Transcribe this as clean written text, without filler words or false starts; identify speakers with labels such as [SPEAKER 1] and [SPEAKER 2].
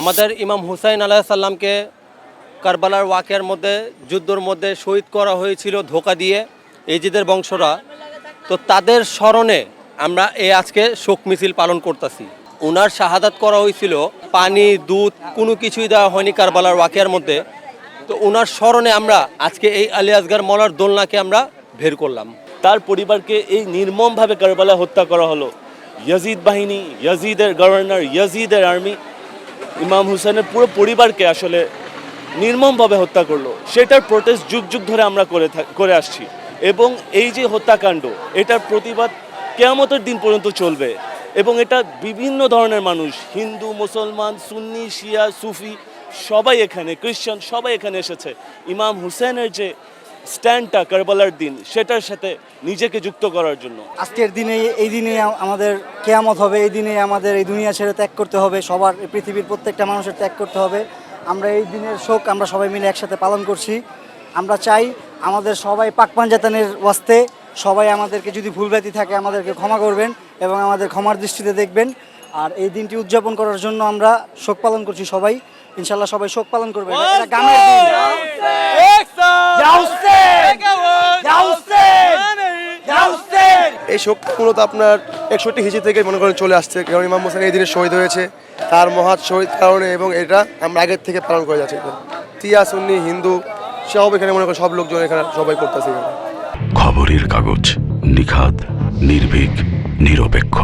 [SPEAKER 1] আমাদের ইমাম হুসাইন আলাইহিস সালামকে কারবালার ওয়াকিয়ার মধ্যে যুদ্ধের মধ্যে শহীদ করা হয়েছিল ধোঁকা দিয়ে এজিদের বংশরা। তো তাদের স্মরণে আমরা আজকে শোক মিছিল পালন করতেছি। ওনার শাহাদাত করা হয়েছিল, পানি দুধ কোনো কিছুই দেওয়া হয়নি কারবালার ওয়াকিয়ার মধ্যে। তো ওনার স্মরণে আমরা আজকে এই আলী আসগার মওলার দোলনাকে আমরা বের করলাম।
[SPEAKER 2] তার পরিবারকে এই নির্মমভাবে কারবালা হত্যা করা হলো। ইয়াজিদ বাহিনী, ইয়াজিদের গভর্নর, ইয়াজিদের আর্মি ইমাম হুসেনের পুরো পরিবারকে আসলে নির্মমভাবে হত্যা করলো। সেটার প্রোটেস্ট যুগ যুগ ধরে আমরা করে আসছি এবং এই যে হত্যাকাণ্ড, এটার প্রতিবাদ কিয়ামতের দিন পর্যন্ত চলবে। এবং এটা বিভিন্ন ধরনের মানুষ, হিন্দু, মুসলমান, সুন্নি, শিয়া, সুফি, সবাই এখানে, খ্রিস্টান, সবাই এখানে এসেছে ইমাম হুসেনের যে স্ট্যান্ডটা কারবালার দিন সেটার সাথে নিজেকে যুক্ত করার জন্য।
[SPEAKER 3] আজকের দিনে, এই দিনে আমাদের কিয়ামত হবে, এই দিনে আমাদের এই দুনিয়া ছেড়ে ত্যাগ করতে হবে, সবার এই পৃথিবীর প্রত্যেকটা মানুষের ত্যাগ করতে হবে। আমরা এই দিনের শোক আমরা সবাই মিলে একসাথে পালন করছি। আমরা চাই আমাদের সবাই পাক পাঞ্জাতানের ওয়াস্তে সবাই আমাদেরকে যদি ভুলভ্রান্তি থাকে আমাদেরকে ক্ষমা করবেন এবং আমাদের ক্ষমার দৃষ্টিতে দেখবেন। আর এই দিনটি উদযাপন করার জন্য আমরা শোক পালন করছি সবাই। ইনশাল্লাহ সবাই শোক পালন করবেন। এটা গানের দিন।
[SPEAKER 4] এই শোক মূলত আপনার 61 হিজরি থেকে মনে করেন চলে আসছে, কারণ ইমাম হোসেন এই দিনে শহীদ হয়েছে তার মহৎ শহীদ কারণে, এবং এটা আমরা আগের থেকে পালন করে যাচ্ছি। তিয়া, সুন্নি, হিন্দু সব এখানে মনে করেন সব লোকজন এখানে সবাই করতেছে।
[SPEAKER 5] খবরের কাগজ, নিখাত, নির্ভীক, নিরপেক্ষ।